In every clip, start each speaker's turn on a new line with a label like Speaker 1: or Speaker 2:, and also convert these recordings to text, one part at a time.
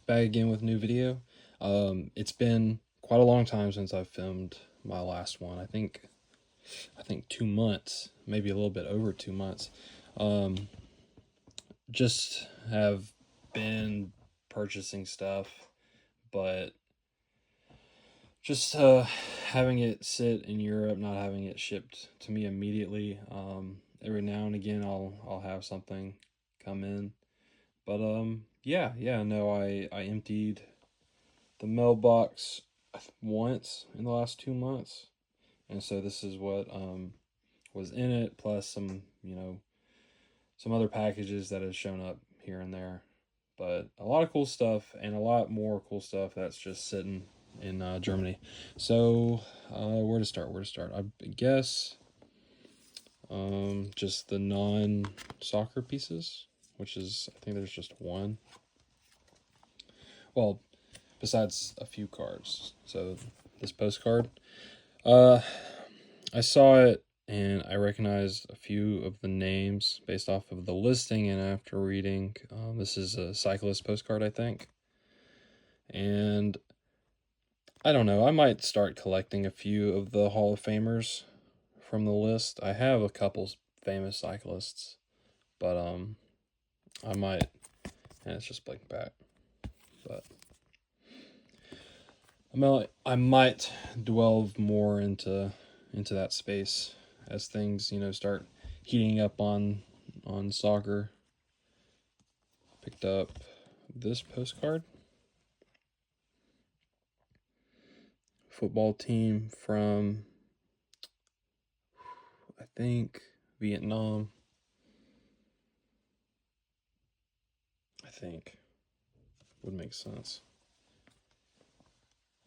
Speaker 1: back again with a new video. It's been quite a long time since I've filmed my last one. I think 2 months, maybe a little bit over 2 months. Um, just have been purchasing stuff, but just having it sit in Europe, not having it shipped to me immediately. Every now and again, I'll have something come in, but yeah, no, I emptied the mailbox once in the last 2 months, and so this is what was in it, plus some some other packages that have shown up here and there, but a lot of cool stuff and a lot more cool stuff that's just sitting in Germany. So where to start? I guess just the non-soccer pieces, which is I think there's just one. Well, besides a few cards. So this postcard, uh, I saw it and I recognized a few of the names based off of the listing, and after reading, this is a cyclist postcard, I think. And I don't know, I might start collecting a few of the Hall of Famers from the list. I have a couple famous cyclists, but I might, and it's just blinking back, but I might delve more into that space as things start heating up on soccer. Picked up this postcard, football team from I think Vietnam. I think would make sense.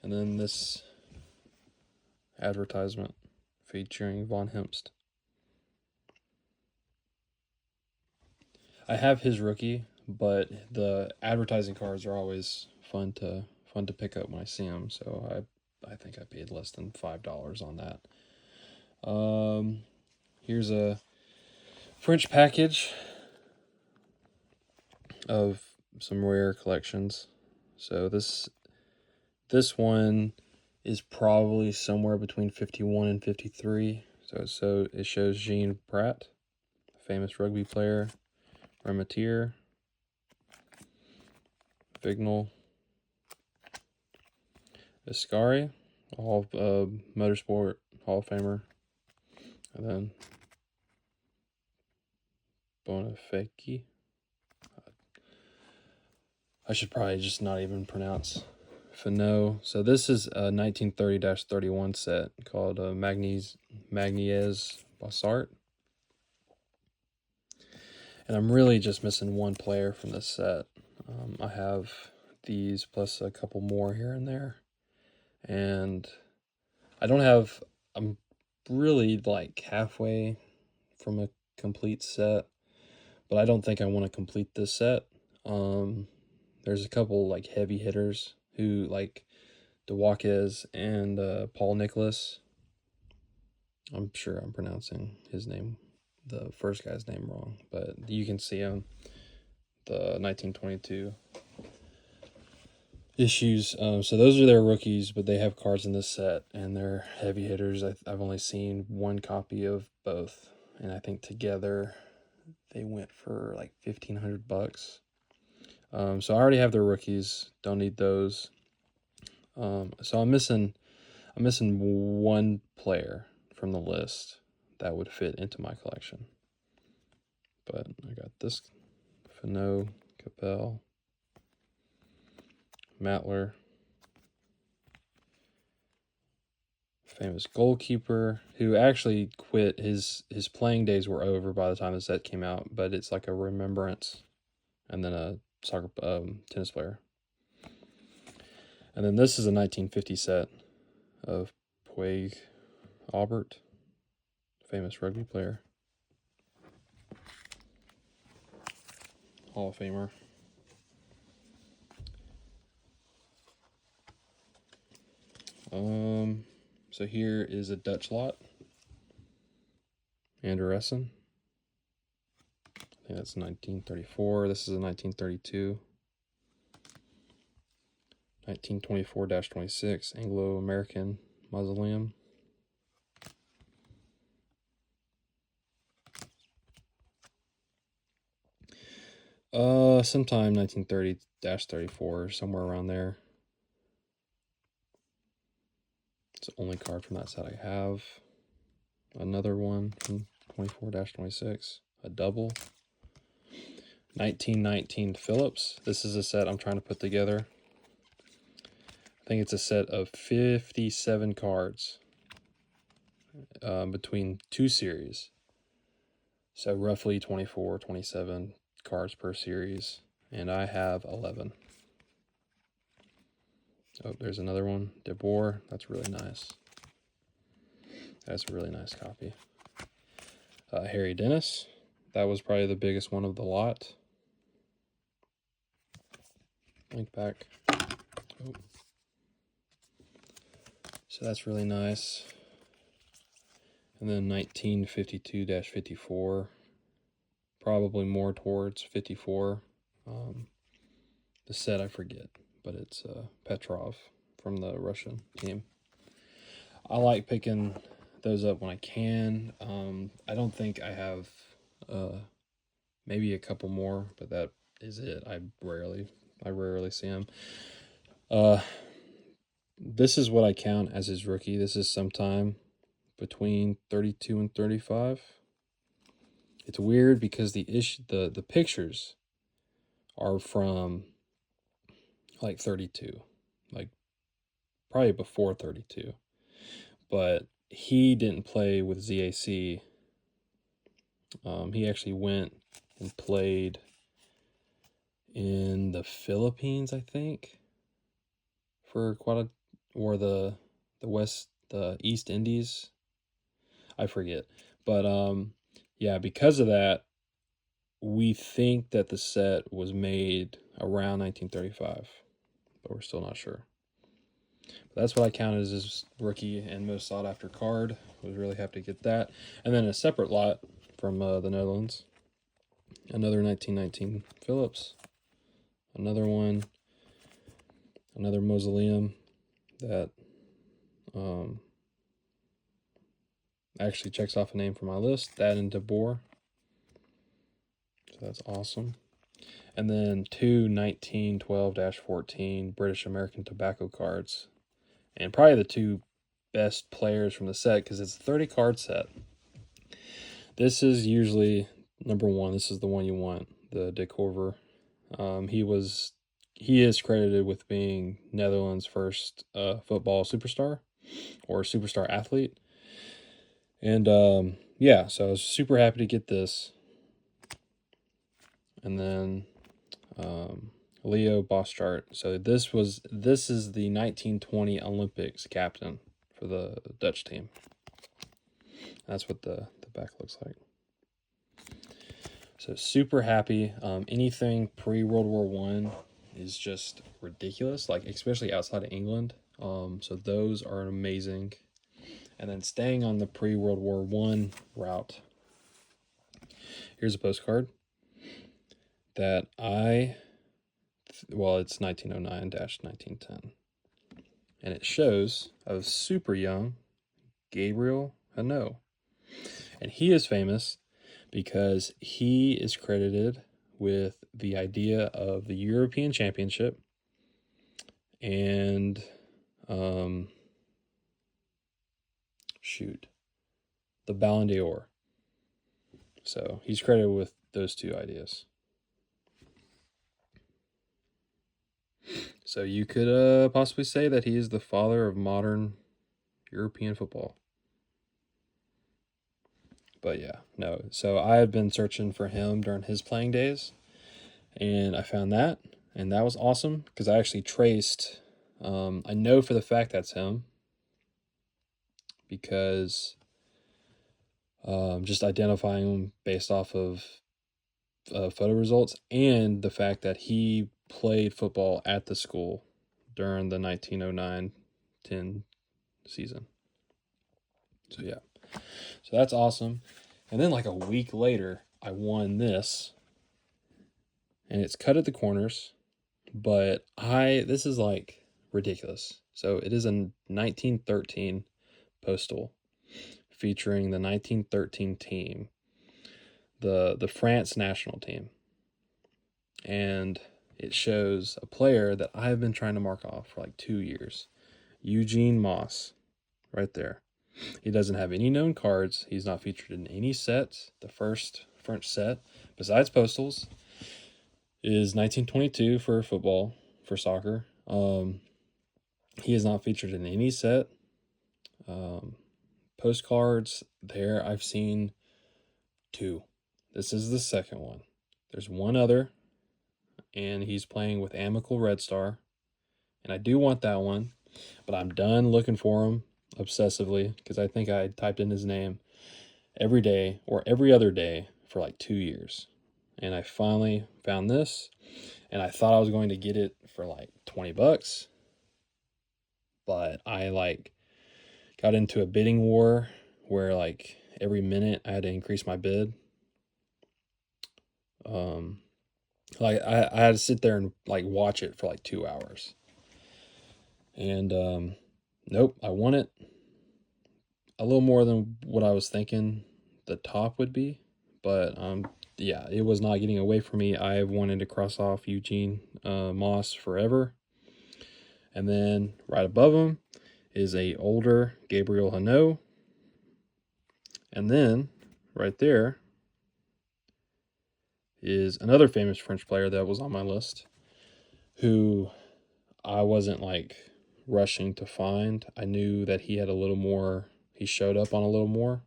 Speaker 1: And then this advertisement featuring Von Hemst. I have his rookie, but the advertising cards are always fun to pick up when I see them. So I think I paid less than $5 on that. Here's a French package of some rare collections. So this one is probably somewhere between 51 and 53. So it shows Jean Pratt, famous rugby player, Remetier, Vignal, Ascari, Hall of Motorsport Hall of Famer, and then Bonafeki. I should probably just not even pronounce Fano. So this is a 1930-31 set called Magniez Bossart. And I'm really just missing one player from this set. I have these plus a couple more here and there. And I'm really like halfway from a complete set, but I don't think I want to complete this set. There's a couple like heavy hitters who like DeWalkes and Paul Nicholas. I'm sure I'm pronouncing his name, the first guy's name, wrong, but you can see him. The 1922 issues. So those are their rookies, but they have cards in this set, and they're heavy hitters. I've only seen one copy of both, and I think together they went for like $1,500. So I already have their rookies. Don't need those. So I'm missing one player from the list that would fit into my collection. But I got this Fano, Capel, Matler, famous goalkeeper who actually quit. His playing days were over by the time the set came out, but it's like a remembrance, and then a soccer tennis player. And then this is a 1950 set of Puig Albert, famous rugby player, Hall of Famer. So here is a Dutch lot. Anderessen. I think that's 1934. This is a 1932. 1924-26 Anglo-American Mausoleum. Sometime 1930-34, somewhere around there. It's the only card from that set I have. Another one from 24-26, a double. 1919 Phillips. This is a set I'm trying to put together. I think it's a set of 57 cards between two series. So roughly 24, 27 cards per series. And I have 11. Oh, there's another one. DeBoer. That's really nice. That's a really nice copy. Harry Dennis. That was probably the biggest one of the lot. Link back. Oh. So that's really nice. And then 1952-54. Probably more towards 54. The set I forget, but it's Petrov from the Russian team. I like picking those up when I can. I don't think I have maybe a couple more, but that is it. I rarely see them. This is what I count as his rookie. This is sometime between 32 and 35. It's weird because the pictures are from like 32, like probably before 32. But he didn't play with ZAC. He actually went and played in the Philippines, I think, for or the East Indies. I forget. But yeah, because of that, we think that the set was made around 1935, but we're still not sure. But that's what I counted as his rookie and most sought after card. I was really happy to get that. And then a separate lot from the Netherlands. Another 1919 Phillips. Another one. Another mausoleum that actually checks off a name from my list. That and DeBoer. So that's awesome. And then two 1912-14 British American tobacco cards. And probably the two best players from the set because it's a 30 card set. This is usually number one. This is the one you want, the De Korver. He is credited with being Netherlands' first football superstar or superstar athlete. And yeah, so I was super happy to get this. And then Leo Boschart. So this is the 1920 Olympics captain for the Dutch team. That's what the back looks like. So super happy. Anything pre-World War I is just ridiculous, like especially outside of England. So those are amazing. And then staying on the pre-World War I route, here's a postcard that it's 1909-1910. And it shows a super young Gabriel Hanot. And he is famous because he is credited with the idea of the European Championship and the Ballon d'Or. So he's credited with those two ideas. So you could possibly say that he is the father of modern European football. But yeah, no. So I have been searching for him during his playing days, and I found that, and that was awesome because I actually traced. I know for the fact that's him because just identifying him based off of photo results and the fact that he played football at the school during the 1909-10 season. So yeah, so that's awesome. And then like a week later, I won this, and it's cut at the corners, but this is like ridiculous. So it is a 1913 postal featuring the 1913 team, the France national team. And it shows a player that I've been trying to mark off for like 2 years. Eugene Moss, right there. He doesn't have any known cards. He's not featured in any sets. The first French set, besides Postals, is 1922 for football, for soccer. He is not featured in any set. Postcards, there I've seen 2. This is the second one. There's one other, and he's playing with Amical Red Star. And I do want that one, but I'm done looking for him obsessively because I think I typed in his name every day or every other day for like 2 years. And I finally found this, and I thought I was going to get it for like $20, but I like got into a bidding war where like every minute I had to increase my bid. Like I had to sit there and like watch it for like 2 hours. And nope, I won it a little more than what I was thinking the top would be, but yeah, it was not getting away from me. I wanted to cross off Eugene Moss forever. And then right above him is a older Gabriel Hano. And then right there is another famous French player that was on my list who I wasn't like rushing to find. I knew that he had a little more, he showed up on a little more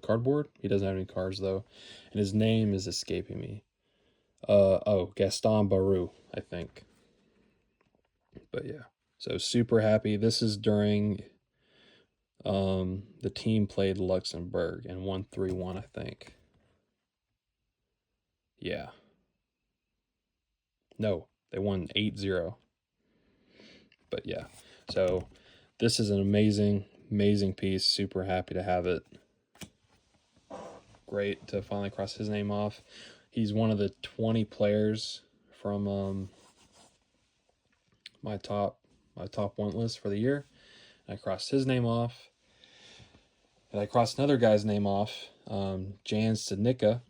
Speaker 1: cardboard. He doesn't have any cards though. And his name is escaping me. Gaston Barou, I think. But yeah, so super happy. This is during the team played Luxembourg and won 3-1, I think. Yeah. No, they won 8-0. But yeah, so this is an amazing, amazing piece. Super happy to have it. Great to finally cross his name off. He's one of the 20 players from my top want list for the year. I crossed his name off. And I crossed another guy's name off, Jan Studnicka,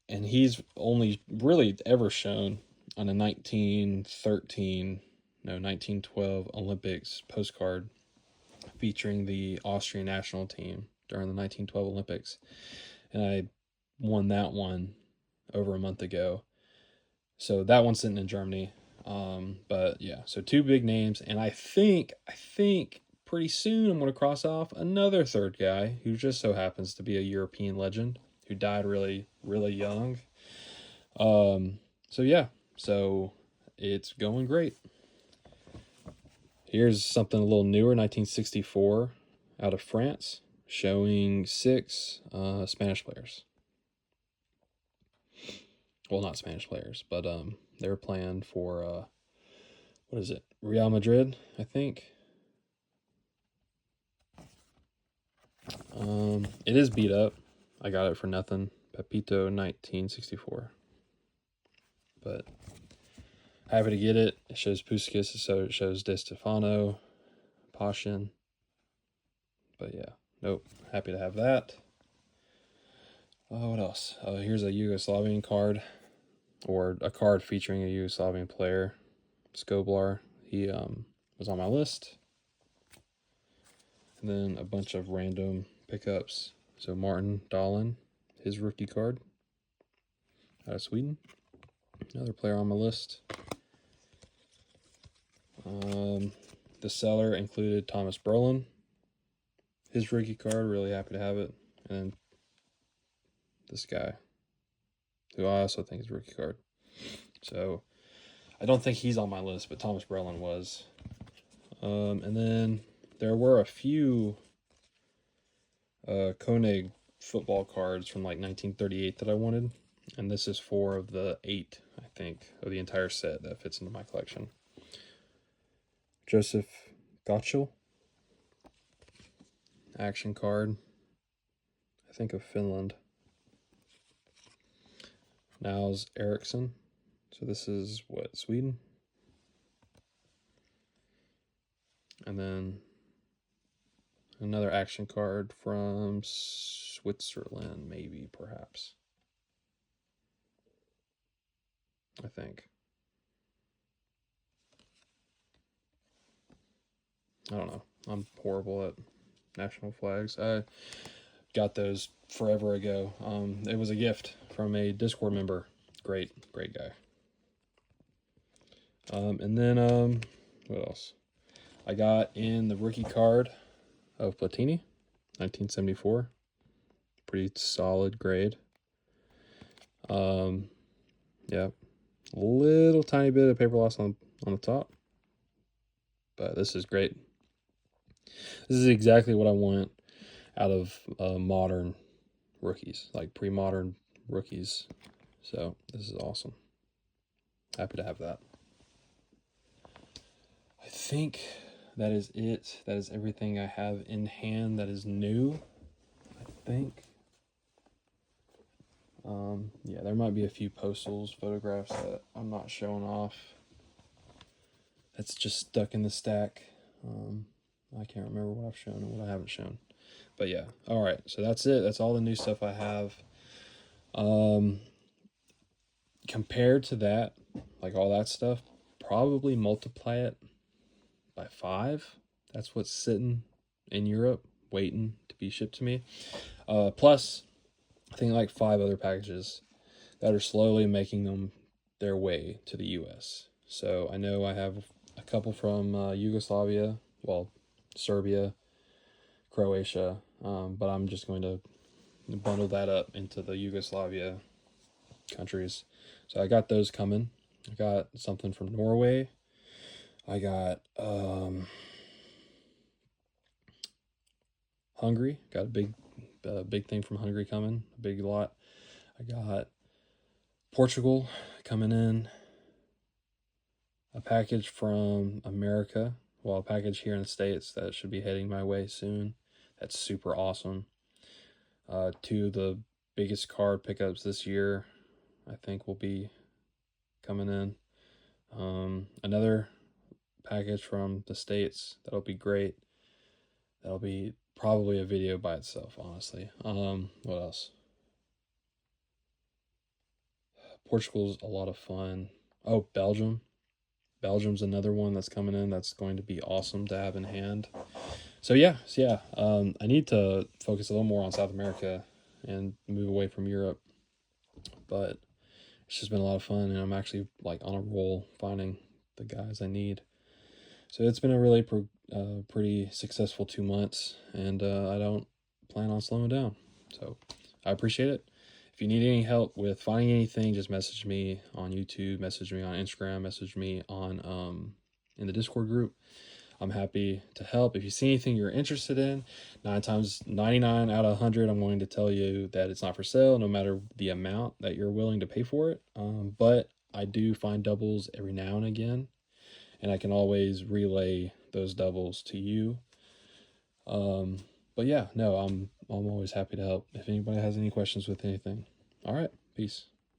Speaker 1: and he's only really ever shown on a 1912 Olympics postcard featuring the Austrian national team during the 1912 Olympics. And I won that one over a month ago. So that one's sitting in Germany. But yeah, so 2 big names. And I think pretty soon I'm going to cross off another third guy who just so happens to be a European legend who died really, really young. So yeah, so it's going great. Here's something a little newer, 1964 out of France, showing 6 Spanish players. Well, not Spanish players, but they were playing for, what is it, Real Madrid, I think. It is beat up. I got it for nothing. Pepito 1964. But happy to get it. It shows Puskas, so it shows De Stefano, Pashin. But yeah, nope. Happy to have that. What else? Here's a Yugoslavian card, or a card featuring a Yugoslavian player, Skoblar. He was on my list. And then a bunch of random pickups. So Martin Dahlin, his rookie card out of Sweden. Another player on my list. The seller included Thomas Brolin. His rookie card, really happy to have it. And this guy, who I also think is a rookie card. So I don't think he's on my list, but Thomas Brolin was. And then there were a few Koenig football cards from like 1938 that I wanted. And this is 4 of the 8, I think, of the entire set that fits into my collection. Joseph Gottschall. Action card. I think of Finland. Nils Eriksson. So this is what, Sweden? And then another action card from Switzerland, maybe, perhaps. I think. I don't know. I'm horrible at national flags. I got those forever ago. It was a gift from a Discord member. Great guy. And then what else? I got in the rookie card of Platini, 1974. Pretty solid grade. Yeah, little tiny bit of paper loss on the top, but this is great. This is exactly what I want out of modern rookies, like pre-modern rookies. So this is awesome. Happy to have that. I think that is it. That is everything I have in hand that is new, I think. Yeah, there might be a few postals, photographs that I'm not showing off. That's just stuck in the stack. I can't remember what I've shown and what I haven't shown. But yeah, all right. So that's it. That's all the new stuff I have. Compared to that, like all that stuff, probably multiply it by 5. That's what's sitting in Europe waiting to be shipped to me. Plus, I think like 5 other packages that are slowly making them their way to the US. So I know I have a couple from Yugoslavia, well, Serbia, Croatia, but I'm just going to bundle that up into the Yugoslavia countries. So I got those coming. I got something from Norway. I got Hungary. Got a big thing from Hungary coming. A big lot. I got Portugal coming in. A package from America. Well, a package here in the States that should be heading my way soon. That's super awesome. 2 of the biggest card pickups this year, I think, will be coming in. Another package from the States that'll be great. That'll be probably a video by itself, honestly. What else? Portugal's a lot of fun. Oh, Belgium. Belgium's another one that's coming in that's going to be awesome to have in hand. So yeah. I need to focus a little more on South America and move away from Europe. But it's just been a lot of fun, and I'm actually like on a roll finding the guys I need. So it's been a really pretty successful 2 months, and I don't plan on slowing down. So I appreciate it. If you need any help with finding anything, just message me on YouTube, message me on Instagram, message me on in the Discord group. I'm happy to help. If you see anything you're interested in, 99 out of 100, I'm going to tell you that it's not for sale, no matter the amount that you're willing to pay for it. But I do find doubles every now and again, and I can always relay those doubles to you. But yeah, no, I'm always happy to help if anybody has any questions with anything. All right, peace.